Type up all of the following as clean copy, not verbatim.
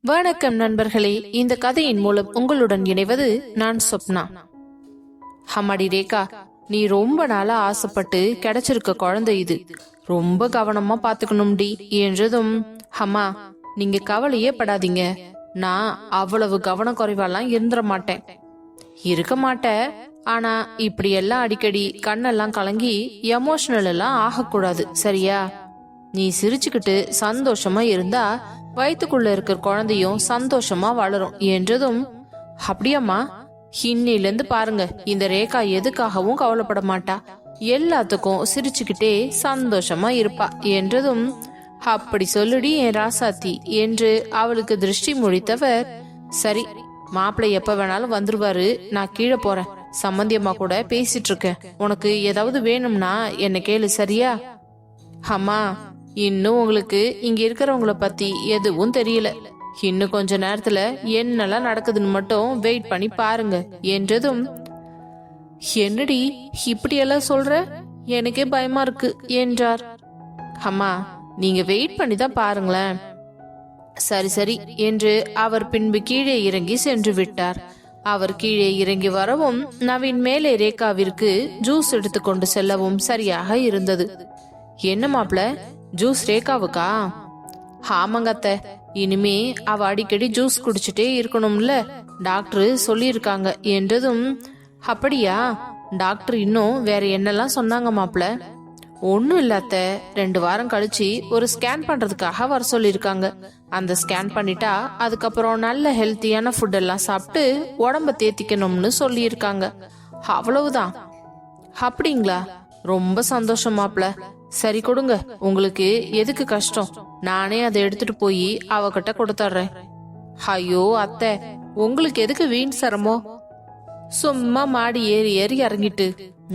வணக்கம் நண்பர்களே, இந்த கதையின் மூலம் உங்களுடன் இணைவது நான் சொப்னா. அம்மாடி ரேகா, நீ ரொம்ப நாளா ஆசைப்பட்டு கிடைச்சிருக்க குழந்தை இது. ரொம்ப கவனமா பாத்துக்கணும்டி என்றதும், அம்மா நீங்க கவலையே படாதீங்க, நான் அவ்வளவு கவனம் குறைவாலாம் இருந்துட மாட்டேன். இருக்க மாட்டேன், ஆனா இப்படி எல்லாம் அடிக்கடி கண்ணெல்லாம் கலங்கி எமோஷனல் எல்லாம் ஆகக்கூடாது, சரியா? நீ சிரிச்சுக்கிட்டு சந்தோஷமா இருந்தா வயிற்றுக்குள்ள இருக்கிற குழந்தையும் சந்தோஷமா வளரும் என்றதும், அப்படியாம்மா, இன்னில இருந்து பாருங்க, இந்த ரேகா எதுக்காகவும் கவலைப்பட மாட்டா, எல்லாத்துக்கும் சிரிச்சுக்கிட்டே சந்தோஷமா இருப்பா என்றதும், அப்படி சொல்லுடி என் ராசாத்தி என்று அவளுக்கு திருஷ்டி முடித்தவர், சரி மாப்பிள்ளை எப்ப வேணாலும் வந்துருவாரு, நான் கீழே போறேன், சம்பந்தியம்மா கூட பேசிட்டு இருக்கேன், உனக்கு ஏதாவது வேணும்னா என்ன கேளு, சரியா? அம்மா, இன்னும் உங்களுக்கு இங்க இருக்கிறவங்கள பத்தி எதுவும் தெரியல, இன்னும் கொஞ்ச நேரத்துல என்னெல்லாம் நடக்குதுன்னு மட்டும் வெயிட் பண்ணி பாருங்க என்றதும், என்னடி இப்படியெல்லாம் சொல்ற, எனக்கே பயமா இருக்கு என்றார். அம்மா, நீங்க வெயிட் பண்ணி தான் பாருங்களேன். சரி சரி என்று அவர் பின்பு கீழே இறங்கி சென்று விட்டார். அவர் கீழே இறங்கி வரவும் நவீன் மேலே ரேகாவிற்கு ஜூஸ் எடுத்துக்கொண்டு செல்லவும் சரியாக இருந்தது. என்ன மாப்ள, ஜூஸ் ரேகாவுக்கா? ஆமாங்க அத்தை, இனிமே அவ அடிக்கடி ஜூஸ் குடிச்சிட்டே இருக்கணும்ல, டாக்டர் சொல்லியிருக்காங்க என்றதும், அப்படியா, டாக்டர் இன்னும் வேற என்னெல்லாம் சொன்னாங்க மாப்ள? ஒன்னும் இல்ல அத்தை, 2 வாரம் கழிச்சு ஒரு ஸ்கேன் பண்றதுக்காக வர சொல்லிருக்காங்க. அந்த ஸ்கேன் பண்ணிட்டா அதுக்கப்புறம் நல்ல ஹெல்த்தியான ஃபுட் எல்லாம் சாப்பிட்டு உடம்ப தேத்திக்கணும்னு சொல்லியிருக்காங்க, அவ்வளவுதான். அப்படிங்களா? ரொம்ப சந்தோஷம் மாப்ள. சரி கொடுங்க, உங்களுக்கு எதுக்கு கஷ்டம், நானே அதை எடுத்துட்டு போய் அவகிட்ட கொடுத்துட்றேன். ஐயோ அத்தை, உங்களுக்கு எதுக்கு வீண் சிரமம், சும்மா மாடி ஏறி ஏறி இறங்கிட்டு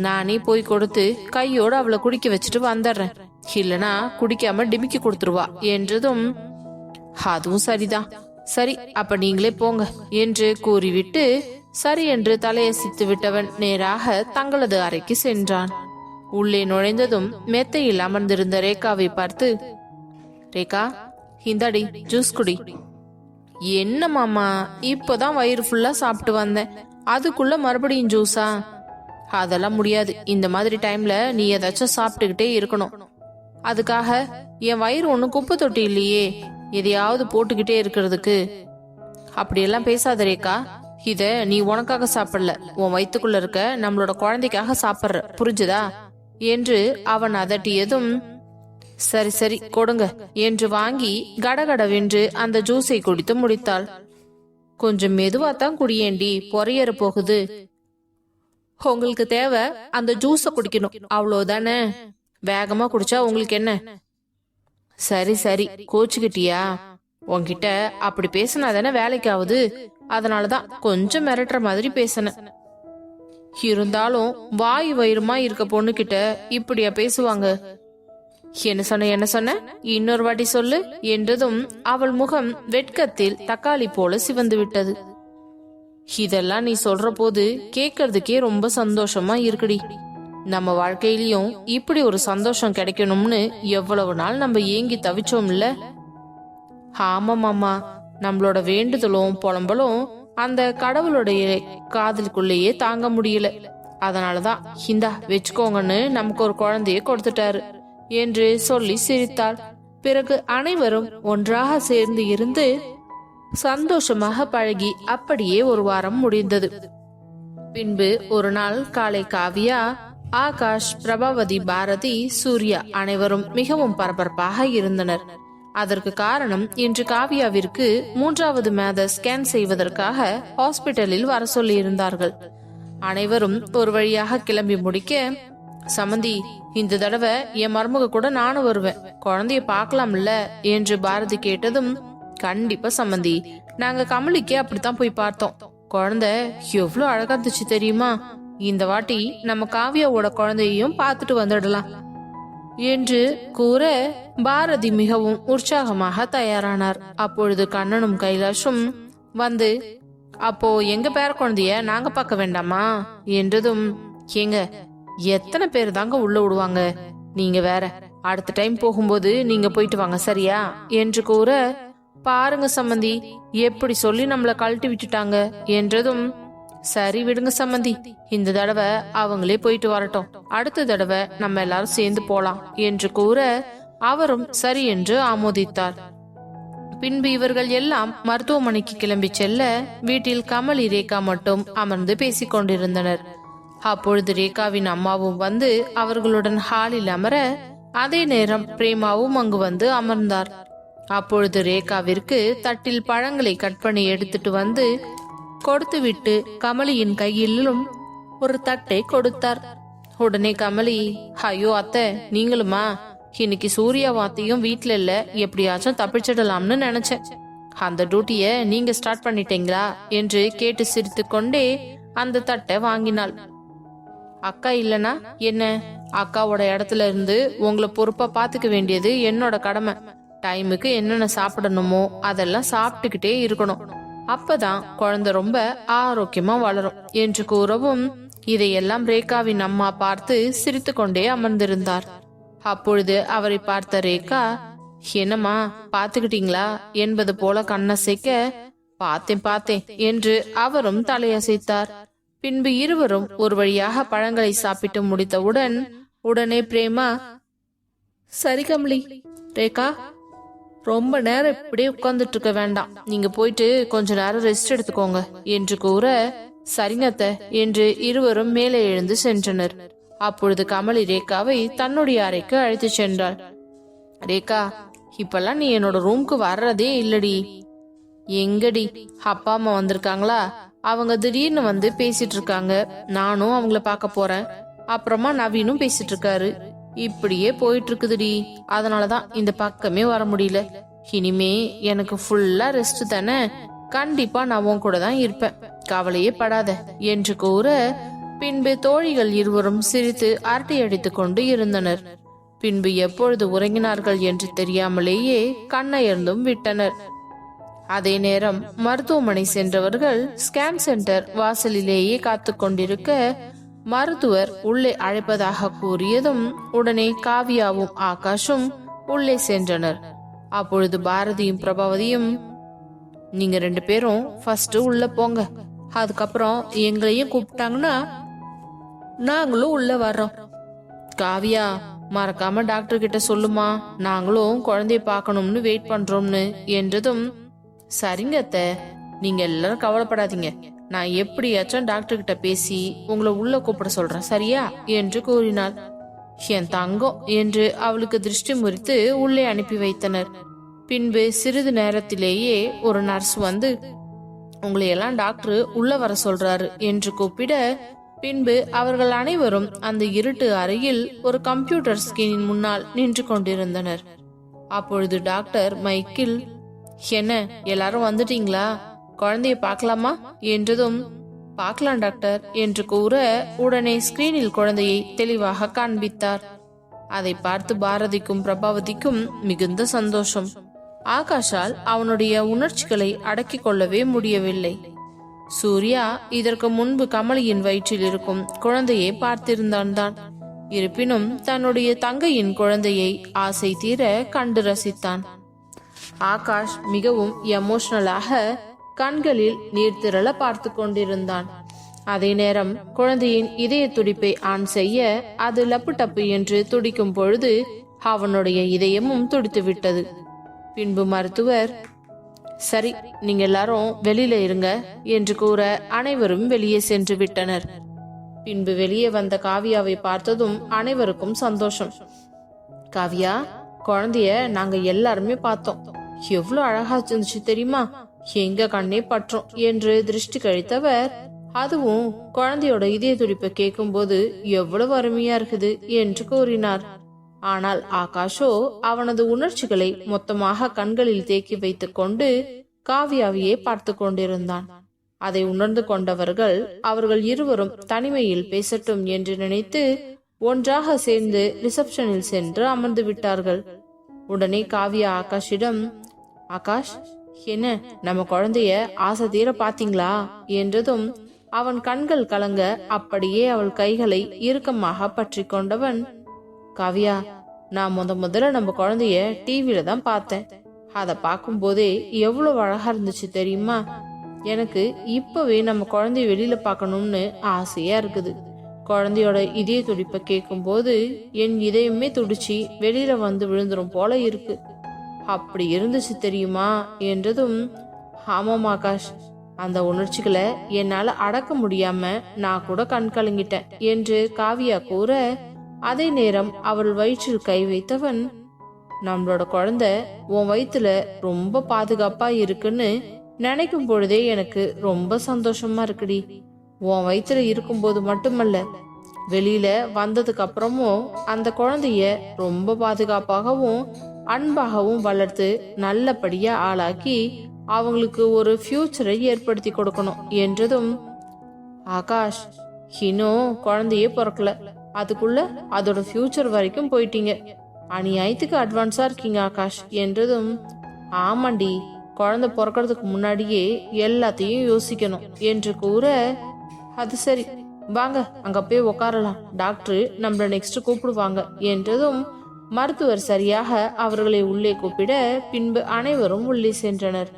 நானே போய் கொடுத்து கையோட அவளை குடிக்க வச்சுட்டு வந்துடுறேன், இல்லனா குடிக்காம டிமிக்கி கொடுத்துருவா என்றதும், அதுவும் சரிதான், சரி அப்ப நீங்களே போங்க என்று கூறிவிட்டு சரி என்று தலையசித்து விட்டவன் நேராக தங்களது அறைக்கு சென்றான். உள்ளே நுழைந்ததும் மெத்தையில் அமர்ந்திருந்த ரேகாவை பார்த்து, ரேகா இந்தாடி ஜூஸ் குடி. என்ன மாமா, இப்போதான் வயிறு ஃபுல்லா சாப்பிட்டு வந்தேன், அதுக்குள்ள மறுபடியும் ஜூஸா? அதெல்லாம் முடியாது, இந்த மாதிரி டைம்ல நீ ஏதாச்சும் சாப்பிட்டுக்கிட்டே இருக்கணும். அதுக்காக என் வயிறு ஒன்னும் குப்பை தொட்டி இல்லையே, எதையாவது போட்டுக்கிட்டே இருக்கிறதுக்கு. அப்படியெல்லாம் பேசாத ரேகா, இத நீ உனக்காக சாப்பிடல, உன் வயிற்றுக்குள்ள இருக்க நம்மளோட குழந்தைக்காக சாப்பிடுற, புரிஞ்சுதா என்று அவன் அதட்டியதும், சரி சரி கொடுங்க என்று வாங்கி கடகடவென்று அந்த ஜூஸை குடித்து முடித்தாள். கொஞ்சம் மெதுவாத்தான் குடியேண்டி, பொறையற போகுது. உங்களுக்கு தேவை அந்த ஜூஸ குடிக்கணும், அவ்வளவுதானே, வேகமா குடிச்சா உங்களுக்கு என்ன? சரி சரி, கோச்சுக்கிட்டியா? உன்கிட்ட அப்படி பேசினாதானே வேலைக்கு ஆகுது, அதனாலதான் கொஞ்சம் மிரட்டுற மாதிரி பேசின. இருந்தாலும் வாய் வயிறுமா இருக்க பொண்ணு கிட்ட இப்படியா பேசுவாங்க? என்ன சொன்ன இன்னொரு வாட்டி சொல்லு என்றதும் அவள் முகம் வெட்கத்தில் தக்காளி போல சிவந்து விட்டது. இதெல்லாம் நீ சொல்ற போது கேக்குறதுக்கே ரொம்ப சந்தோஷமா இருக்குடி. நம்ம வாழ்க்கையிலயும் இப்படி ஒரு சந்தோஷம் கிடைக்கணும்னு எவ்வளவு நாள் நம்ம ஏங்கி தவிச்சோம்ல. ஆமாமாமா, நம்மளோட வேண்டுதலும் புலம்பலும் அந்த கடவுளுடைய காதலுக்குள்ளேயே தாங்க முடியல, அதனாலதான் இந்தா வச்சுக்கோங்கன்னு நமக்கு ஒரு குழந்தைய கொடுத்துட்டாரு என்று சொல்லி சிரித்தாள். பிறகு அனைவரும் ஒன்றாக சேர்ந்து இருந்து சந்தோஷமாக பழகி அப்படியே ஒரு வாரம் முடிந்தது. பின்பு ஒரு நாள் காலை காவியா, ஆகாஷ், பிரபாவதி, பாரதி, சூர்யா அனைவரும் மிகவும் பரபரப்பாக இருந்தனர். அதற்கு காரணம், இன்று காவியாவிற்கு 3வது மாத ஸ்கேன் செய்வதற்காக ஹாஸ்பிட்டலில் வர சொல்லி இருந்தார்கள். அனைவரும் ஒரு வழியாக கிளம்பி முடிக்க, சமந்தி இந்த தடவை என் மருமக கூட நானும் வருவேன், குழந்தைய பாக்கலாம்ல என்று பாரதி கேட்டதும், கண்டிப்பா சமந்தி, நாங்க கமலிக்கே அப்படித்தான் போய் பார்த்தோம், குழந்தை எவ்வளவு அழகா இருந்துச்சு தெரியுமா, இந்த வாட்டி நம்ம காவியாவோட குழந்தையையும் பார்த்துட்டு வந்துடலாம் என்று கூற பாரதி மிகவும் உற்சாகமாக தயாரானார். அப்பொழுது கண்ணனும் கைலாஷும் வந்து, அப்போ எங்க பேர குழந்தைய நாங்க பார்க்க வேண்டாமா என்றதும், ஏங்க எத்தனை பேர் தாங்க உள்ள விடுவாங்க, நீங்க வேற, அடுத்த டைம் போகும்போது நீங்க போயிட்டு வாங்க சரியா என்று கூற, பாருங்க சம்மந்தி, எப்படி சொல்லி நம்மள கழட்டி விட்டுட்டாங்க என்றதும், சரி விடுங்க சம்மந்தி, இந்த தடவை அவங்களே போயிட்டு வரட்டும், அடுத்த தடவை நம்ம எல்லாரும் சேர்ந்து போலாம் என்று கூற அவரும் சரி என்று ஆமோதித்தார். பின்பு இவர்கள் எல்லாம் மருத்துவமனைக்கு கிளம்பி செல்ல வீட்டில் கமலி ரேகா மட்டும் அமர்ந்து பேசிக் கொண்டிருந்தனர். அப்பொழுது ரேகாவின் அம்மாவும் வந்து அவர்களுடன் ஹாலில் அமர, அதே நேரம் பிரேமாவும் அங்கு வந்து அமர்ந்தார். அப்பொழுது ரேகாவிற்கு தட்டில் பழங்களை கட் பண்ணி எடுத்துட்டு வந்து கொடுத்துவிட்டு கமலியின் கையிலும் ஒரு தட்டை கொடுத்தார். உடனே கமலி, ஐயோ அத்தை, நீங்களுமா? இன்னைக்கு சூர்யா வாத்தியும் வீட்டுல இல்ல, எப்படியாச்சும் தப்பிச்சிடலாம்னு நினைச்சேன். அந்த டியூட்டிய நீங்க ஸ்டார்ட் பண்ணிட்டீங்களா என்று கேட்டு சிரித்து கொண்டே அந்த தட்டை வாங்கினாள். அக்கா இல்லனா என்ன, அக்காவோட இடத்துல இருந்து உங்களை பொறுப்பா பாத்துக்க வேண்டியது என்னோட கடமை. டைமுக்கு என்னென்ன சாப்பிடணுமோ அதெல்லாம் சாப்பிட்டுக்கிட்டே இருக்கணும், அப்பதான் குழந்தை ரொம்ப ஆரோக்கியமா வளரும் என்று கூறவும், இதையெல்லாம் ரேகாவின் அம்மா பார்த்து சிரித்து கொண்டே அமர்ந்திருந்தார். அப்பொழுது அவரை பார்த்த ரேகா, என்னம்மா பாத்துக்கிட்டீங்களா என்பது போல கண்ணசைக்க, பார்த்தேன் என்று அவரும் தலையசைத்தார். பின்பு இருவரும் ஒரு வழியாக பழங்களை சாப்பிட்டு முடித்தவுடன் உடனே பிரேமா, சரி கமலி, ரேகா ரொம்ப நேரம் இப்படியே உட்கார்ந்துட்டு இருக்க வேண்டாம், நீங்க போயிட்டு கொஞ்ச நேரம் ரெஸ்ட் எடுத்துக்கோங்க என்று கூற, சரிங்கத்த என்று இருவரும் மேலே எழுந்து சென்றனர். அப்பொழுது கமலி ரேகாவை தன்னுடைய அறைக்கு அழைத்து சென்றாள். ரேகா, இப்பெல்லாம் நீ என்னோட ரூம்க்கு வர்றதே இல்லடி. எங்கடி, அப்பா அம்மா வந்திருக்காங்களா? அவங்க திடீர்னு வந்து பேசிட்டு இருக்காங்க, நானும் அவங்கள பார்க்க போறேன், அப்புறமா நவீனும் பேசிட்டு இருக்காரு, இப்படியே போயிட்டு இருக்குதுடி. அதனாலதான் இந்த பக்கமே வர முடியல. இனிமே எனக்கு ஃபுல்லா ரெஸ்ட் தானே, கண்டிப்பா நான் உன் கூட தான் இருப்பேன், கவலையே படாத என்று கூற, பின்பு தோழிகள் இருவரும் சிரித்து அரட்டை அடித்துக் கொண்டு இருந்தனர். பின்பு எப்பொழுது உறங்கினார்கள் என்று தெரியாமலேயே கண்ணயர்ந்தும் விட்டனர். அதே நேரம் மருத்துவமனை சென்றவர்கள் ஸ்கேன் சென்டர் வாசலிலேயே காத்து கொண்டிருக்க, மருத்துவர் உள்ளே அழைப்பதாக கூறியதும் உடனே காவியாவும் ஆகாஷும் உள்ளே சென்றனர். அப்பொழுது பாரதியும் பிரபாவதியும், நீங்க 2 பேரும் ஃபர்ஸ்ட் உள்ள போங்க, அதுக்கப்புறம் எங்களையும் கூப்பிட்டாங்கன்னா நாங்களும் உள்ள வர்றோம். காவியா, மறக்காம டாக்டர் கிட்ட சொல்லுமா, நாங்களும் குழந்தைய பார்க்கணும்னு வெயிட் பண்றோம்னு என்றதும், சரிங்க அத்தை, நீங்க எல்லாரும் கவலைப்படாதீங்க, நான் எப்படியாச்சும் டாக்டர் கிட்ட பேசி உங்களை உள்ள கூப்பிட சொல்றேன், சரியா என்று கூறினாள். என் தங்கம் என்று அவளுக்கு திருஷ்டி முறித்து உள்ளே அனுப்பி வைத்தனர். பின்பு சிறிது நேரத்திலேயே ஒரு நர்ஸ் வந்து, உங்களை எல்லாம் டாக்டர் உள்ள வர சொல்றாரு என்று கூப்பிட, பின்பு அவர்கள் அனைவரும் அந்த இருட்டு அறையில் ஒரு கம்ப்யூட்டர் ஸ்கிரீனின் முன்னால் நின்று கொண்டிருந்தனர். அப்பொழுது டாக்டர் மைக்கில், என்ன எல்லாரும் வந்துட்டீங்களா, குழந்தைய பார்க்கலாமா என்றதும், பார்க்கலாம் டாக்டர் என்று கூற, உடனே ஸ்கிரீனில் குழந்தையை தெளிவாக காண்பித்தார். அதை பார்த்து பாரதிக்கும் பிரபாவதிக்கும் மிகுந்த சந்தோஷம். ஆகாஷால் அவனுடைய உணர்ச்சிகளை அடக்கிக் கொள்ளவே முடியவில்லை. சூர்யா இதற்கு முன்பு கமலியின் வயிற்றில் இருக்கும் குழந்தையை பார்த்திருந்தான் தான். இருப்பினும் தன்னுடைய தங்கையின் குழந்தையை ஆசை தீர கண்டு ரசித்தான். ஆகாஷ் மிகவும் எமோஷனலாக கண்களில் நீர் திரள பார்த்து கொண்டிருந்தான். அதே நேரம் குழந்தையின் இதய துடிப்பை ஆன் செய்ய அது லப்பு டப்பு என்று துடிக்கும் பொழுது அவனுடைய இதயமும் துடித்து விட்டது. பின்பு மருத்துவர், சரி நீங்க எல்லாரும் வெளியில இருங்க என்று கூற அனைவரும் வெளியே சென்று விட்டனர். பின்பு வெளியே வந்த காவியாவை பார்த்ததும் அனைவருக்கும் சந்தோஷம். காவியா, குழந்தைய நாங்க எல்லாருமே பார்த்தோம், எவ்வளவு அழகா இருந்துச்சு தெரியுமா, எங்க கண்ணே பற்றும் என்று திருஷ்டி கழித்தவர், அதுவும் குழந்தையோட இதய துடிப்பை கேட்கும் போது எவ்வளவு அருமையா இருக்குது என்று கூறினார். ஆனால் ஆகாஷோ அவனது உணர்ச்சிகளை மொத்தமாக கண்களில் தேக்கி வைத்துக் கொண்டு காவியாவையே பார்த்து கொண்டிருந்தான். அதை உணர்ந்து கொண்டவர்கள் அவர்கள் இருவரும் தனிமையில் பேசட்டும் என்று நினைத்து ஒன்றாக சேர்ந்து ரிசப்ஷனில் சென்று அமர்ந்து விட்டார்கள். உடனே காவியா ஆகாஷிடம், ஆகாஷ், என்ன நம்ம குழந்தைய ஆசை தீர பாத்தீங்களா என்றதும் அவன் கண்கள் கலங்க அப்படியே அவள் கைகளை இறுக்கமாக பற்றி கொண்டவன், காவியா, நான் முதல்ல நம்ம குழந்தைய டிவில தான் பார்த்தேன், அதை பார்க்கும்போதே எவ்வளவு அழகா இருந்துச்சு தெரியுமா? எனக்கு இப்பவே நம்ம குழந்தைய வெளியில பார்க்கணும்னு ஆசையா இருக்குது. குழந்தையோட இதய துடிப்பை கேட்கும்போது என் இதயமே துடிச்சு வெளியில வந்து விழுந்துரும் போல இருக்கு. அப்படி இருந்துச்சு தெரியுமா என்றதும், ஆமாம் ஆகாஷ், அந்த உணர்ச்சிகளை என்னால அடக்க முடியாம நான் கூட கண் கலங்கிட்டேன் என்று காவியா கூற, அதே நேரம் அவள் வயிற்றில் கை வைத்தவன், நம்மளோட குழந்தை உன் வயிற்றுல ரொம்ப பாதுகாப்பா இருக்குன்னு நினைக்கும் பொழுதே எனக்கு ரொம்ப சந்தோஷமா இருக்குடி. உன் வயிற்றுல இருக்கும்போது மட்டுமல்ல, வெளியில வந்ததுக்கு அப்புறமும் அந்த குழந்தைய ரொம்ப பாதுகாப்பாகவும் அன்பாகவும் வளர்த்து நல்லபடியா ஆளாக்கி அவங்களுக்கு ஒரு ஃபியூச்சரை ஏற்படுத்தி கொடுக்கணும் என்றதும், ஆகாஷ், இன்னும் குழந்தையே பிறக்கல, அதுக்குள்ள அதோட ஃபியூச்சர் வரைக்கும் போயிட்டீங்க, அநியாயத்துக்கு அட்வான்ஸா இருக்கீங்க ஆகாஷ் என்றதும், ஆமாண்டி, குழந்தை பிறக்கிறதுக்கு முன்னாடியே எல்லாத்தையும் யோசிக்கணும் என்று கூற, அது சரி, வாங்க அங்க போய் உக்காரலாம், டாக்டர் நம்மள நெக்ஸ்ட் கூப்பிடுவாங்க என்றதும் மருத்துவர் சரியாக அவர்களை உள்ளே கூப்பிட பின்பு அனைவரும் உள்ளே சென்றனர்.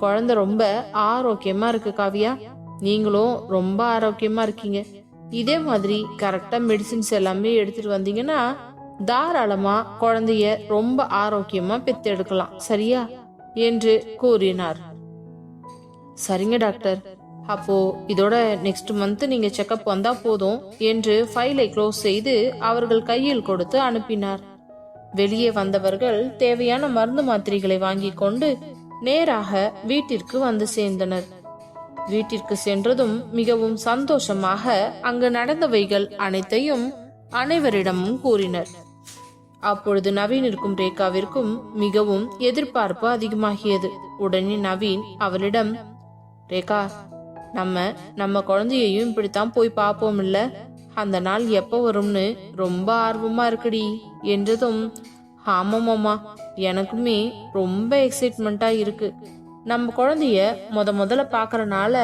குழந்தை ரொம்ப ஆரோக்கியமா இருக்கு காவியா, நீங்களும் ரொம்ப ஆரோக்கியமா இருக்கீங்க. இதே மாதிரி கரெக்டா மெடிசின்ஸ் எல்லாமே எடுத்துட்டு வந்தீங்கன்னா தாராளமா குழந்தைய ரொம்ப ஆரோக்கியமா பெத்தெடுக்கலாம், சரியா என்று கூறினார். சரிங்க டாக்டர், அப்போ இதோட நெக்ஸ்ட் மந்த் நீங்க செக்அப் வந்தா போதும் என்று ஃபைலை க்ளோஸ் செய்து அவர்கள் கையில் கொடுத்து அனுப்பினார். வெளியே வந்தவர்கள் தேவையான மருந்து மாத்திரைகளை வாங்கி கொண்டு நேராக வீட்டிற்கு வந்து சேர்ந்தனர். வீட்டிற்கு சென்றதும் மிகவும் சந்தோஷமாக அங்கு நடந்தவைகள் அனைத்தையும் அனைவரிடமும் கூறினர். அப்பொழுது நவீனிற்கும் ரேகாவிற்கும் மிகவும் எதிர்பார்ப்பு அதிகமாகியது. உடனே நவீன் அவளிடம், ரேகா, நம்ம குழந்தையையும் இப்படித்தான் போய் பார்ப்போம் இல்ல, அந்த நாள் எப்ப வரும்னு ரொம்ப ஆர்வமா இருக்குடி என்றதும், ஆமாமாமா, எனக்குமே ரொம்ப எக்ஸைட்மெண்டா இருக்கு. நம்ம குழந்தைய முதல்ல பாக்குறனால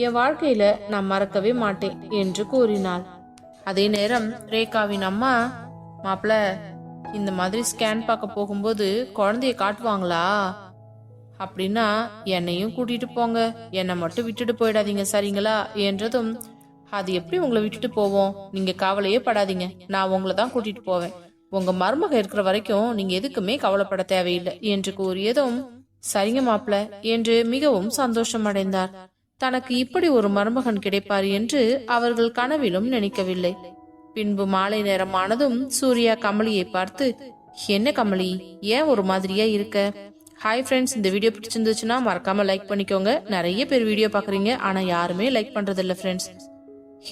என் வாழ்க்கையில நான் மறக்கவே மாட்டேன் என்று கூறினாள். அதே நேரம் ரேகாவின் அம்மா, மாப்பிள்ள, இந்த மாதிரி ஸ்கேன் பார்க்க போகும்போது குழந்தைய காட்டுவாங்களா? அப்படின்னா என்னையும் கூட்டிட்டு போங்க, என்னை மட்டும் விட்டுட்டு போயிடாதீங்க, சரிங்களா என்றதும், அது எப்படி உங்களை விட்டுட்டு போவோம், நீங்க கவலையே படாதீங்க, நான் உங்களை தான் கூட்டிட்டு போவேன், உங்க மருமக இருக்கிற வரைக்கும் நீங்க எதுக்குமே கவலைப்பட தேவையில்லை என்று கூறியதும், சரிங்க மாப்பிள்ள என்று மிகவும் சந்தோஷம் அடைந்தார். தனக்கு இப்படி ஒரு மருமகன் கிடைப்பார் என்று அவர்கள் கனவிலும் நினைக்கவில்லை. பின்பு மாலை நேரமானதும் சூர்யா கமலியை பார்த்து, என்ன கமலி, ஏன் ஒரு மாதிரியா இருக்க? ஹாய் ஃப்ரெண்ட்ஸ், இந்த வீடியோ பிடிச்சிருந்துச்சுன்னா மறக்காம லைக் பண்ணிக்கோங்க. நிறைய பேர் வீடியோ பாக்குறீங்க, ஆனா யாருமே லைக் பண்றது இல்ல ஃப்ரெண்ட்ஸ்.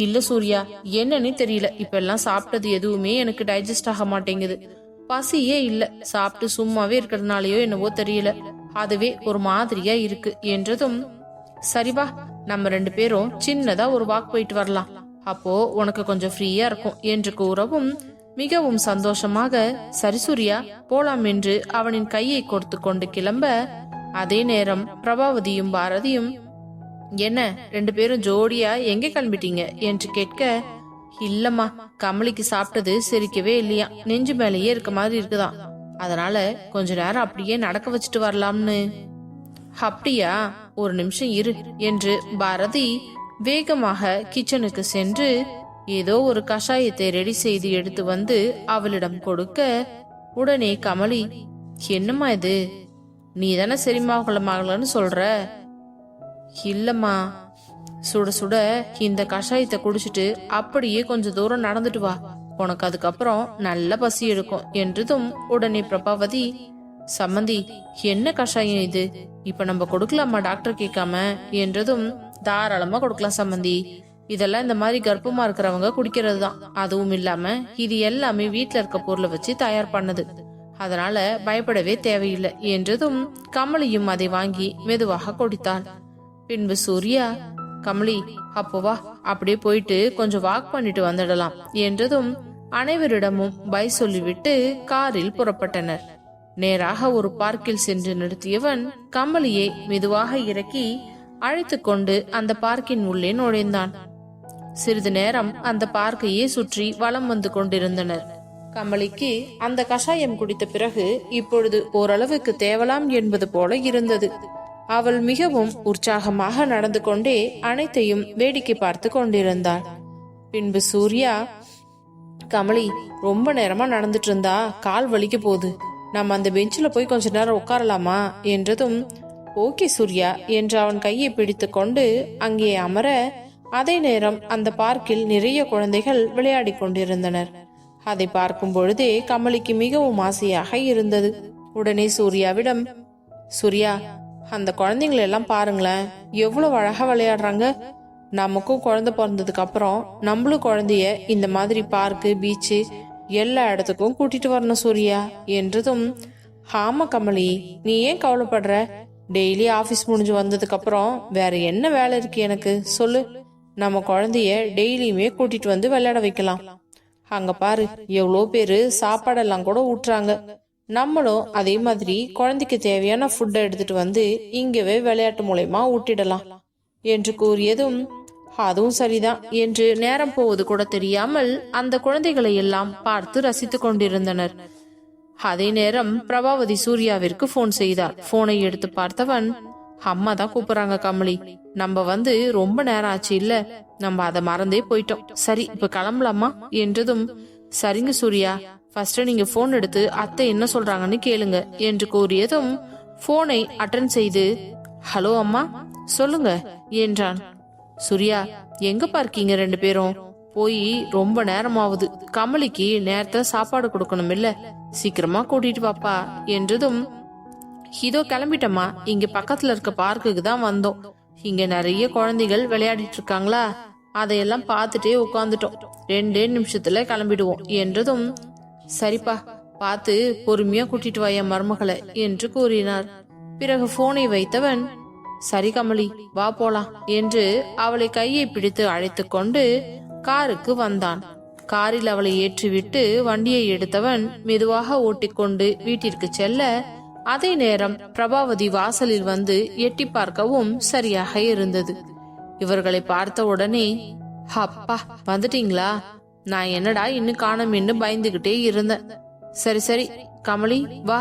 இல்ல சூர்யா, என்னன்னு தெரியல, இப்ப எல்லாம் சாப்பிட்டது எதுவுமே எனக்கு டைஜஸ்ட் ஆக மாட்டேங்குது, பசியே இல்ல, சாப்பிட்டு சும்மாவே இருக்கிறதுனாலயோ என்னவோ தெரியல, அதுவே ஒரு மாதிரியா இருக்கு என்றதும், சரிவா, நம்ம 2 பேரும் சின்னதா ஒரு வாக் போயிட்டு வரலாம், அப்போ உனக்கு கொஞ்சம் ஃப்ரீயா இருக்கும் என்று கூறவும் மிகவும் சந்தோஷமாக, சரி சூர்யா போலாம் என்று அவனின் கையை கொடுத்து கொண்டு கிளம்ப, அதே நேரம் பிரபாவதியும் பாரதியும், என்ன 2 பேரும் ஜோடியா எங்க கிளம்பிட்டீங்க என்று கேட்க, இல்லம்மா, கமலிக்கு சாப்பிட்டது செரிக்கவே இல்லையா, நெஞ்சு மேலேயே இருக்க மாதிரி இருக்குதான், அதனால கொஞ்ச நேரம் அப்படியே நடக்க வச்சுட்டு வரலாம்னு. அப்படியா, ஒரு நிமிஷம் இரு என்று பாரதி வேகமாக கிச்சனுக்கு சென்று ஏதோ ஒரு கஷாயத்தை ரெடி செய்து எடுத்து வந்து அவளிடம் கொடுக்க, உடனே கமலி, என்னம்மா இது, நீ தானே செரிமாகலன்னு சொல்ற? இல்லம்மா, சுட சுட இந்த கஷாயத்தை குடிச்சிட்டு அப்படியே கொஞ்ச தூரம் நடந்துட்டு வா, உனக்கு அதுக்கப்புறம் நல்ல பசி எடுக்கும் என்றதும், உடனே பிரபாவதி, சம்மந்தி, என்ன கஷாயம் இது, இப்ப நம்ம கொடுக்கலாமா டாக்டர் கேட்காம என்றதும், தாராளமா கொடுக்கலாம் சம்மந்தி, இதெல்லாம் இந்த மாதிரி கர்ப்பமா இருக்கிறவங்க குடிக்கிறது தான், அதுவும் இல்லாம இது எல்லாமே வீட்டுல இருக்க பொருளை வச்சு தயார் பண்ணது, அதனால பயப்படவே தேவையில்லை என்றதும் கமலியும் அதை வாங்கி மெதுவாக குடித்தாள். பின்பு சூர்யா, கமலி, அப்போ வா, அப்படியே போயிட்டு கொஞ்சம் வாக் பண்ணிட்டு வந்துடலாம் என்றதும் அனைவரிடமும் பை சொல்லிவிட்டு காரில் புறப்பட்டனர். நேராக ஒரு பார்க்கில் சென்று நிறுத்தியவன் கமலியை மெதுவாக இறக்கி அழைத்து கொண்டு அந்த பார்க்கின் உள்ளே நுழைந்தான். சிறிது நேரம் அந்த பார்க்கையே சுற்றி வலம் வந்து கொண்டிருந்தனர். கமலிக்கு அந்த கஷாயம் குடித்த பிறகு இப்பொழுது ஓரளவுக்கு தேவலாம் என்பது போல இருந்தது. அவள் மிகவும் உற்சாகமாக நடந்து கொண்டே அனைத்தையும் வேடிக்கை பார்த்து கொண்டிருந்தாள். பின்பு சூர்யா, கமலி ரொம்ப நேரமா நடந்துட்டு இருந்தா கால் வலிக்க போகுது, நம்ம அந்த பெஞ்சில போய் கொஞ்ச நேரம் உட்காரலாமா என்றதும், ஓகே சூர்யா என்று அவன் கையை பிடித்து கொண்டு அங்கே அமர, அதே நேரம் அந்த பார்க்கில் நிறைய குழந்தைகள் விளையாடி கொண்டிருந்தனர். அதை பார்க்கும் பொழுதே கமலிக்கு மிகவும் ஆசையாக இருந்தது. உடனே சூர்யாவிடம், சூர்யா, அந்த குழந்தைங்களை எல்லாம் பாருங்களேன், எவ்வளவு அழகா விளையாடுறாங்க. நமக்கும் குழந்தை பிறந்ததுக்கு அப்புறம் நம்மளும் குழந்தைய இந்த மாதிரி பார்க்கு, பீச்சு எல்லா இடத்துக்கும் கூட்டிட்டு வரணும் சூர்யா என்றதும், ஆமா கமலி, நீ ஏன் கவலைப்படுற? டெய்லி ஆபீஸ் முடிஞ்சு வந்ததுக்கு அப்புறம் வேற என்ன வேலை இருக்கு எனக்கு சொல்லு. நம்ம குழந்தைய டெய்லியுமே கூட்டிட்டு வந்து விளையாட வைக்கலாம். அங்க பாரு, எவ்வளோ பேரு சாப்பாடெல்லாம் கூட ஊட்டுறாங்க. நம்மளும் அதே மாதிரி குழந்தைக்கு தேவையான ஃபுட்டை எடுத்துட்டு வந்து இங்கவே விளையாட்டு மூலயமா ஊட்டிடலாம் என்று கூறியதும், அதுவும் சரிதான் என்று நேரம் போவது கூட தெரியாமல் அந்த குழந்தைகளை எல்லாம் பார்த்து ரசித்து கொண்டிருந்தனர். அதே நேரம் பிரபாவதி சூர்யாவிற்கு போன் செய்தார். போனை எடுத்து பார்த்தவன், அம்மா தான் கூப்பிடுறாங்க கமலி, நம்ம வந்து ரொம்ப நேரம் ஆச்சு இல்ல, நம்ம அதை மறந்தே போயிட்டோம். சரி இப்ப கிளம்பலாமா என்றதும், சரிங்க சூர்யா, ஃபர்ஸ்ட் நீங்க போன் எடுத்து அத்தை என்ன சொல்றாங்கன்னு கேளுங்க என்று கூறியதும் போனை அட்டன் செய்து, ஹலோ அம்மா சொல்லுங்க என்றான். சூர்யா, எங்க பார்க்கீங்க ரெண்டு பேரும்? போய் ரொம்ப நேரம் ஆகுது, கமலிக்கு நேரத்தை சாப்பாடு கொடுக்கணும் இல்ல, சீக்கிரமா கூட்டிட்டு பாப்பா என்றதும், இதோ கிளம்பிட்டம்மா, இங்க பக்கத்துல இருக்க பார்க்குக்கு தான் வந்தோம். இங்க நிறைய குழந்தைகள் விளையாடிட்டு இருக்காங்களா, அதையெல்லாம் பார்த்துட்டே உட்காந்துட்டோம். 2 நிமிஷத்துல கிளம்பிடுவோம் என்றதும், சரிப்பா, பார்த்து பொறுமையா கூட்டிட்டு வாய மருமகளை என்று கூறினார். பிறகு போனை வைத்தவன், சரி கமலி வா போலாம் என்று அவளை கையை பிடித்து அழைத்து கொண்டு காருக்கு வந்தான். காரில் அவளை ஏற்றிவிட்டு வண்டியை எடுத்தவன் மெதுவாக ஓட்டிக்கொண்டு வீட்டிற்கு செல்ல, அதே நேரம் பிரபாவதி வாசலில் வந்து எட்டி பார்க்கவும் சரியாக இருந்தது. இவர்களை பார்த்த உடனே, அப்பா வந்துட்டீங்களா, நான் என்னடா இன்னும் காணோம்னு பயந்துகிட்டே இருந்தேன். சரி சரி கமலி வா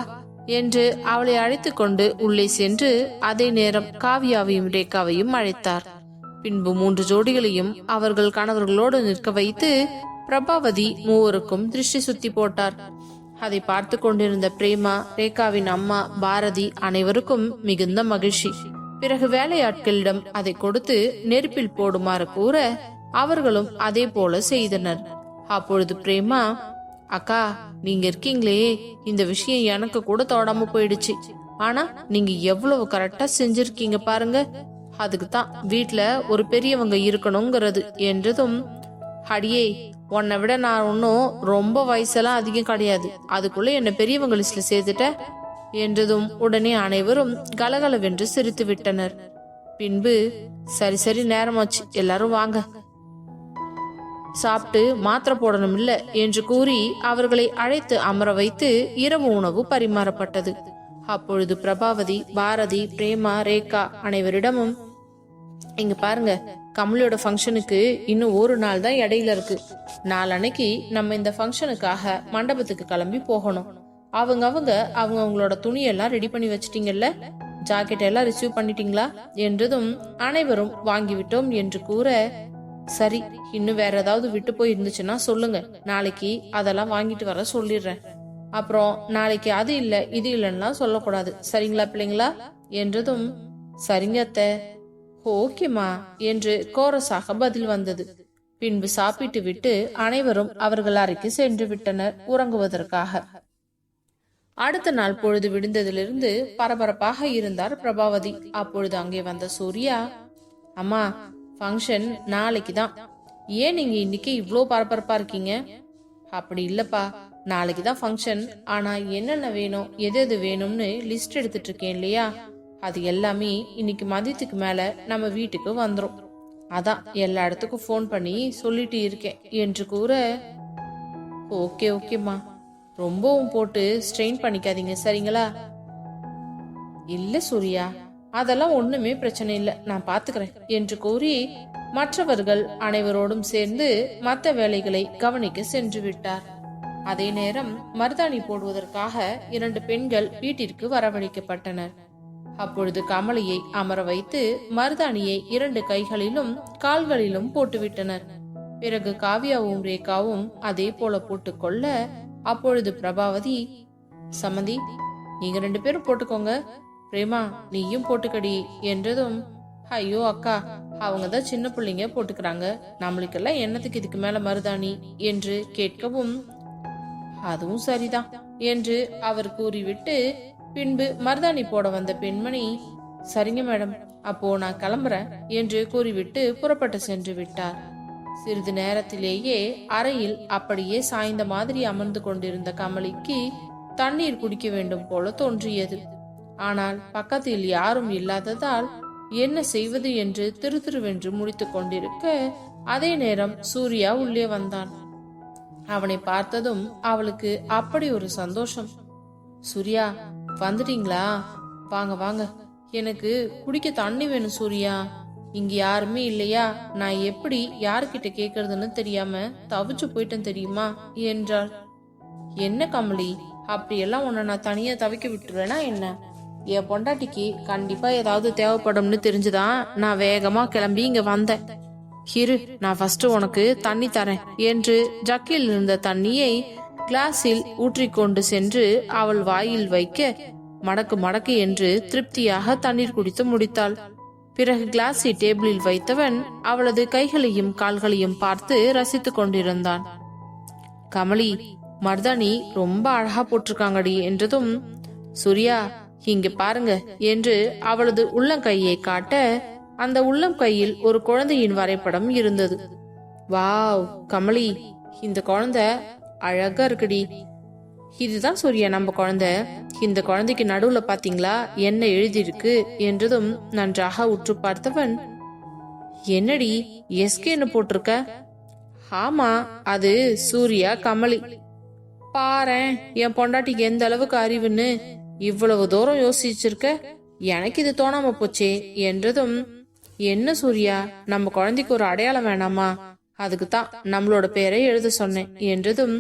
என்று அவளை அழைத்து கொண்டு உள்ளே சென்று அதே நேரம் காவியாவையும் ரேகாவையும் அழைத்தார். பின்பு 3 ஜோடிகளையும் அவர்கள் கணவர்களோடு நிற்க வைத்து பிரபாவதி மூவருக்கும் திருஷ்டி சுத்தி போட்டார். அதை பார்த்து கொண்டிருந்த பிரேமா, ரேகாவின் அம்மா, பாரதி அனைவருக்கும் மிகுந்த மகிழ்ச்சி. பிறகு வேலையாட்களிடம் அதை கொடுத்து நெருப்பில் போடுமாறு கூற அவர்களும் அதே போல செய்தனர். அப்பொழுது பிரேமா, அக்கா நீங்க இருக்கீங்களே, இந்த விஷயம் எனக்கு கூட தோடாம போயிடுச்சு. ஆனா நீங்க எவ்வளவு கரெக்டா செஞ்சிருக்கீங்க பாருங்க, அதுக்கு தான் வீட்டுல ஒரு பெரியவங்க இருக்கணுங்கிறது என்றதும், அடியே உன்னை விட நான் ஒன்னும் ரொம்ப வயசெல்லாம் அதிகம் கிடையாது, அதுக்குள்ள என்ன பெரியவங்க லிஸ்ட்ல சேர்த்துட்ட என்றதும் உடனே அனைவரும் கலகலவென்று சிரித்து விட்டனர். பின்பு, சரி சரி நேரமாச்சு, எல்லாரும் வாங்க, சாப்பிட்டு மாத்திரை போடணும் இல்ல என்று கூறி அவர்களை அழைத்து அமர வைத்து இரவு உணவு பரிமாறப்பட்டது. அப்பொழுது பிரபாவதி, பாரதி, பிரேமா, ரேகா அனைவரிடமும், இங்க பாருங்க, கமலியோட ஃபங்க்ஷனுக்கு இன்னும் ஒரு நாள் தான் இடையில இருக்கு. நாளன்னைக்கு நம்ம இந்த ஃபங்க்ஷனுக்காக மண்டபத்துக்கு கிளம்பி போகணும். அவங்களோட துணியெல்லாம் ரெடி பண்ணி வச்சிட்டீங்கல்ல, ஜாக்கெட் எல்லாம் ரிசீவ் பண்ணிட்டீங்களா என்றதும் அனைவரும் வாங்கிவிட்டோம் என்று கூற, சரி இன்னும் வேற ஏதாவது விட்டு போய் இருந்துச்சுன்னா சொல்லுங்க, நாளைக்கு அதெல்லாம் வாங்கிட்டு வர சொல்லிடுறேன். அப்புறம் நாளைக்கு அது இல்ல இது இல்லைன்னா சொல்லக்கூடாது, சரிங்களா பிள்ளைங்களா என்றதும், சரிங்க அத்தை, ஓகேமா என்று கோரஸாக பதில் வந்தது. பின்பு சாப்பிட்டு விட்டு அனைவரும் அவர்கள் அறைக்கு சென்று விட்டனர் உறங்குவதற்காக. அடுத்த நாள் பொழுது விடுந்ததிலிருந்து பரபரப்பாக இருந்தார் பிரபாவதி. அப்பொழுது அங்கே வந்த சூர்யா, அம்மா ஃபங்க்ஷன் நாளைக்கு தான், ஏன் நீங்க இன்னைக்கு இவ்ளோ பரபரப்பா இருக்கீங்க? அப்படி இல்லப்பா, நாளைக்கு தான் ஃபங்க்ஷன், ஆனா என்னென்ன வேணும் எது எது வேணும்னு லிஸ்ட் எடுத்துட்டு இருக்கேன் இல்லையா, அது எல்லாமே இன்னைக்கு மதியத்துக்கு மேல நம்ம வீட்டுக்கு வந்துரும். அதான் எல்லா இடத்துக்கும் போன் பண்ணி சொல்லிட்டு இருக்கேன் என்று கூற, ஓகே ஓகேம்மா, ரொம்பவும் போட்டு ஸ்ட்ரெயின் பண்ணிக்காதீங்க சரிங்களா? இல்ல சூர்யா, அதெல்லாம் ஒண்ணுமே பிரச்சனை இல்ல, நான் பாத்துக்கிறேன் என்று கூறி மற்றவர்கள் அனைவரோடும் சேர்ந்து மற்ற வேலைகளை கவனிக்க சென்று விட்டார். அதே நேரம் மருதாணி போடுவதற்காக 2 பெண்கள் வீட்டிற்கு வரவழைக்கப்பட்டனர். அப்பொழுது கமலியை அமர வைத்து மருதாணியை 2 கைகளிலும் கால்களிலும் போட்டுவிட்டனர். பிறகு காவியாவும் ரேகாவும் அதே போல போட்டுக்கொள்ள, அப்பொழுது பிரபாவதி, சம்மந்தி நீங்க 2 பேரும் போட்டுக்கோங்க, பிரேமா நீயும் போட்டுக்கடி என்றதும், ஐயோ அக்கா, அவங்கதான் சின்ன பிள்ளைங்க போட்டுக்கிறாங்க, நம்மளுக்கெல்லாம் என்னத்துக்கு இதுக்கு மேல மருதாணி என்று கேட்கவும், அதுவும் சரிதான் என்று அவர் கூறிவிட்டு பின்பு மருதாணி போட வந்த பெண்மணி, சரிங்க மேடம், அப்போ நான் கிளம்புறேன் என்று கூறிவிட்டு புறப்பட்டு சென்று விட்டார். சிறிது நேரத்திலேயே அறையில் அப்படியே சாய்ந்த மாதிரி அமர்ந்து கொண்டிருந்த கமலிக்கு தண்ணீர் குடிக்க வேண்டும் போல தோன்றியது. ஆனால் பக்கத்தில் யாரும் இல்லாததால் என்ன செய்வது என்று திருதிருவென்று முடித்துக் கொண்டிருக்க, அதே நேரம் சூர்யா உள்ளே வந்தான். அவனை பார்த்ததும் அவளுக்கு அப்படி ஒரு சந்தோஷம். சூர்யா வந்துட்டீங்களா? வாங்க வாங்க, எனக்கு குடிக்க தண்ணி வேணும் சூர்யா. இங்க யாருமே இல்லையா? நான் எப்படி யாருக்கிட்ட கேக்குறதுன்னு தெரியாம தவிச்சு போயிட்டேன் தெரியுமா என்றாள். என்ன கமலி, அப்படியெல்லாம் உன்னை நான் தனியா தவிக்க விட்டுருவேனா என்ன? என் பொண்டாட்டிக்கு கண்டிப்பா ஏதாவது தேவைப்படும்னு தெரிஞ்சுதான் நான் வேகமா கிளம்பி இங்க வந்தேன். இரு, நான் ஃபர்ஸ்ட் உனக்கு தண்ணி தரேன் என்று ஜக்கில் இருந்த தண்ணியை கிளாஸில் ஊற்றிக்கொண்டு சென்று அவள் வாயில் வைக்க, மடக்கு மடக்கு என்று திருப்தியாக தண்ணீர் குடித்து முடித்தாள். பிறகு கிளாஸை டேபிளில் வைத்தவன் அவளது கைகளையும் கால்களையும் பார்த்து ரசித்துக் கொண்டிருந்தான். கமலி, மருதாணி ரொம்ப அழகா போட்டிருக்காங்கடி என்றதும், சூர்யா இங்க பாருங்க என்று அவளது உள்ளங்கையை காட்ட, அந்த உள்ளம் கையில் ஒரு குழந்தையின் வரைபடம் இருந்தது. வாவ் கமலி, இந்த குழந்தை அழகா இருக்குடி. இதுதான் சூர்யா நம்ம குழந்தை. இந்த குழந்தைக்கு நடுவுல பாத்தீங்களா என்ன எழுதியிருக்கு என்றதும் நன்றாக உற்று பார்த்தவன், என்னடி எஸ்கேன்னு போட்டிருக்க? ஆமா, அது சூர்யா கமலி. பாரேன் என் பொண்டாட்டிக்கு எந்த அளவுக்கு அறிவுன்னு, இவ்வளவு தூரம் யோசிச்சிருக்க, எனக்கு இது தோணாம போச்சே என்றதும், என்ன சூர்யா, நம்ம குழந்தைக்கு ஒரு அடையாளம் வேணாமா? அதுக்குதான் நம்மளோட பேரை எழுத சொன்னேன் என்றதும்,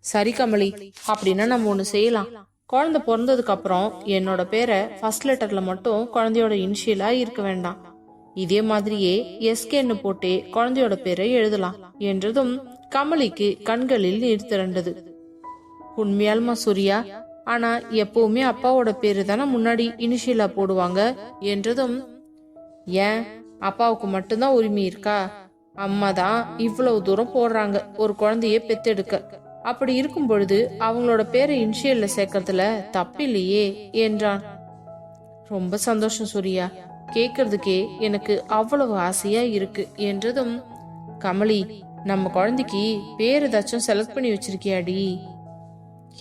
சரி கமலி, அப்படின்னா நம்ம ஒண்ணு செய்யலாம். குழந்தை பிறந்ததுக்கு அப்புறம் என்னோட பேரை ஃபர்ஸ்ட் லெட்டர்ல மட்டும் குழந்தையோட இனிஷியலா இருக்க வேண்டாம், இதே மாதிரியே எஸ்கேன்னு போட்டே குழந்தையோட பேரை எழுதலாம் என்றதும் கமலிக்கு கண்களில் நீர் திரண்டது. உண்மையாலுமா சூர்யா? ஆனா எப்பவுமே அப்பாவோட பேரு தானே முன்னாடி இனிஷியலா போடுவாங்க என்றதும், ஏன் அப்பாவுக்கு மட்டும்தான் உரிமை இருக்கா? அம்மா தான் இவ்வளவு தூரம் போடுறாங்க ஒரு குழந்தைய பெத்தெடுக்க. அப்படி இருக்கும் பொழுது அவங்களோட பேரை இனிஷியல்ல சேர்க்கறதுல தப்பில்லையே என்றான். ரொம்ப சந்தோஷம் சூர்யா, கேக்குறதுக்கே எனக்கு அவ்வளவு ஆசையா இருக்கு என்றதும், கமலி நம்ம குழந்தைக்கு பேர் ஏதாச்சும் செலக்ட் பண்ணி வச்சிருக்கியாடி?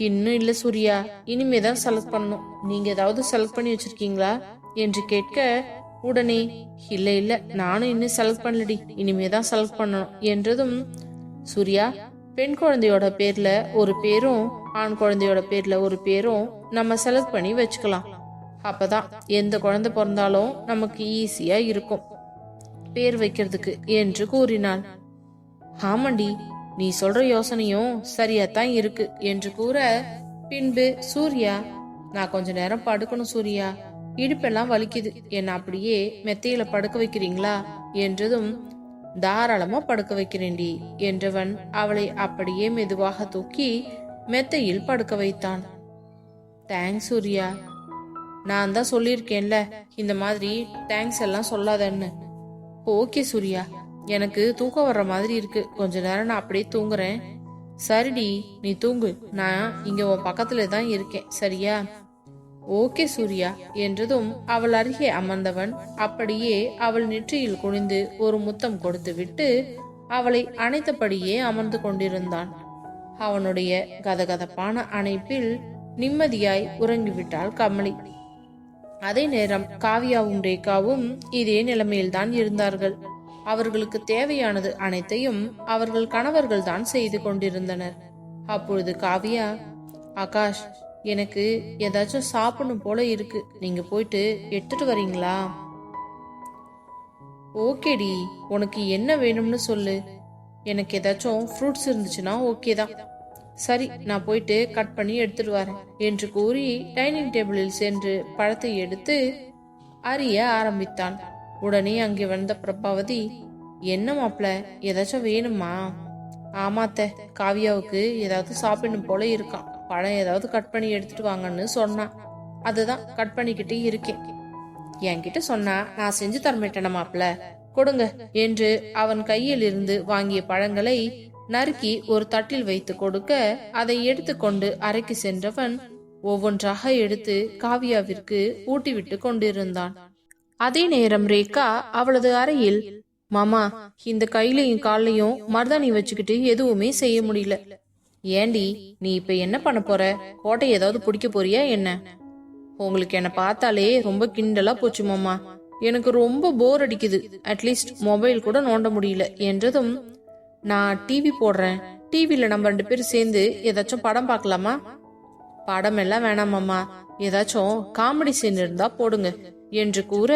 இன்னும் இல்ல சூர்யா, இனிமேதான் செலக்ட் பண்ணணும். நீங்க ஏதாவது செலக்ட் பண்ணி வச்சிருக்கீங்களா என்று கேட்க, உடனே இல்ல இல்ல நானும் இன்னும் செலக்ட் பண்ணலடி, இனிமேதான் செலக்ட் பண்ணணும் என்றதும், சூர்யா பெண் குழந்தையோட பேர்ல ஒரு பேரும் ஆண் குழந்தையோட பேர்ல ஒரு பேரும் நம்ம செலக்ட் பண்ணி வச்சுக்கலாம். அப்பதான் எந்த குழந்தை பிறந்தாலும் நமக்கு ஈஸியா இருக்கும் பேர் வைக்கிறதுக்கு என்று கூறினாள். ஆமாண்டி, நீ சொல்ற யோசனையும் சரியாத்தான் இருக்கு என்று கூற, பின்பு சூர்யா, நான் கொஞ்ச நேரம் படுக்கணும் சூர்யா, இடுப்பெல்லாம் வலிக்குது, என்ன அப்படியே மெத்தையில படுக்க வைக்கிறீங்களா என்றதும், தாராளமா படுக்க வைக்கிறேன்டி என்றவன் அவளை அப்படியே மெதுவாக தூக்கி மெத்தையில் படுக்க வைத்தான். தேங்க்ஸ் சூர்யா. நான் தான் சொல்லியிருக்கேன்ல இந்த மாதிரி தேங்க்ஸ் எல்லாம் சொல்லாதன்னு. ஓகே சூர்யா, எனக்கு தூக்கம் வர்ற மாதிரி இருக்கு, கொஞ்ச நேரம் நான் அப்படியே தூங்குறேன். சரிடி நீ தூங்கு, நான் இங்க உன் பக்கத்துல தான் இருக்கேன் சரியா? ஓகே சூர்யா என்றதும் அவள் அருகே அமர்ந்தவன் அப்படியே அவள் நெற்றியில் குனிந்து ஒரு முத்தம் கொடுத்து விட்டு அவளை அணைத்தபடியே அமர்ந்து கொண்டிருந்தான். அவனுடைய கதகதப்பான அணைப்பில் நிம்மதியாய் உறங்கிவிட்டாள் கமலி. அதே நேரம் காவியாவும் ரேகாவும் இதே நிலைமையில்தான் இருந்தார்கள். அவர்களுக்கு தேவையானது அனைத்தையும் அவர்கள் கணவர்கள் தான் செய்து கொண்டிருந்தனர். அப்பொழுது காவியா, ஆகாஷ் எனக்கு ஏதாச்சும் சாப்பிடணும் போல இருக்கு, நீங்க போயிட்டு எடுத்துட்டு வரீங்களா? ஓகேடி, உனக்கு என்ன வேணும்னு சொல்லு, எனக்கு ஏதாச்சும் ஃப்ரூட்ஸ் இருந்துச்சுன்னா ஓகே தான். சரி, நான் போயிட்டு கட் பண்ணி எடுத்துட்டு வரேன் என்று கூறி டைனிங் டேபிளில் சென்று பழத்தை எடுத்து அறிய ஆரம்பித்தான். உடனே அங்கே வந்த பிரபாவதி, என்ன மாப்ள, ஏதாச்சும் வேணுமா? ஆமாத்த, காவியாவுக்கு ஏதாவது சாப்பிடணும் போல இருக்கான், பழம் ஏதாவது கட் பண்ணி எடுத்துட்டு வாங்கன்னு சொன்னான், அதுதான் கட் பண்ணிக்கிட்டே இருக்கேன். என்கிட்ட சொன்னா நான் செஞ்சு தரமாட்டேன மாப்ள, கொடுங்க என்று அவன் கையில் இருந்து வாங்கிய பழங்களை நறுக்கி ஒரு தட்டில் வைத்து கொடுக்க அதை எடுத்துக்கொண்டு அறைக்கு சென்றவன் ஒவ்வொன்றாக எடுத்து காவியாவிற்கு ஊட்டிவிட்டு கொண்டிருந்தான். அதே நேரம் ரேகா அவளது அறையில், மாமா, இந்த கையிலையும் காலையும் மருதாணி வச்சுக்கிட்டு எதுவுமே செய்ய முடியல. ஏண்டி, நீ இப்ப என்ன பண்ண போற? கோட்டை ஏதாவது பிடிக்க போறியா என்ன? உங்களுக்கு என்ன பார்த்தாலே ரொம்ப கிண்டலா போச்சு மாமா, எனக்கு ரொம்ப போர் அடிக்குது, அட்லீஸ்ட் மொபைல் கூட நோண்ட முடியல என்றதும், நான் டிவி போடுறேன், டிவில நம்ம 2 பேரும் சேர்ந்து ஏதாச்சும் படம் பார்க்கலாமா? படம் எல்லாம் வேணாமாமா, ஏதாச்சும் காமெடி சீன் இருந்தா போடுங்க என்று கூற,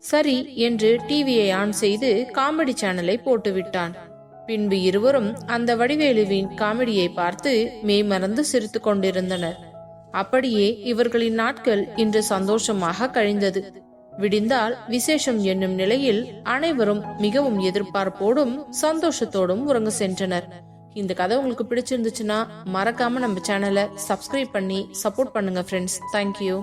சரி என்று டிவியை ஆன் செய்து காமெடி சேனலை போட்டு விட்டான். பின்பு இருவரும் அந்த வடிவேலுவின் காமெடியை பார்த்து மெய்மறந்து சிரித்து கொண்டிருந்தனர். அப்படியே இவர்களின் நாட்கள் இன்று சந்தோஷமாக கழிந்தது. விடிந்தால் விசேஷம் என்னும் நிலையில் அனைவரும் மிகவும் எதிர்பார்ப்போடும் சந்தோஷத்தோடும் உறங்க சென்றனர். இந்த கதை உங்களுக்கு பிடிச்சிருந்துச்சுன்னா மறக்காம நம்ம சேனலை சப்ஸ்கிரைப் பண்ணி சப்போர்ட் பண்ணுங்க ஃப்ரெண்ட்ஸ். தேங்க்யூ.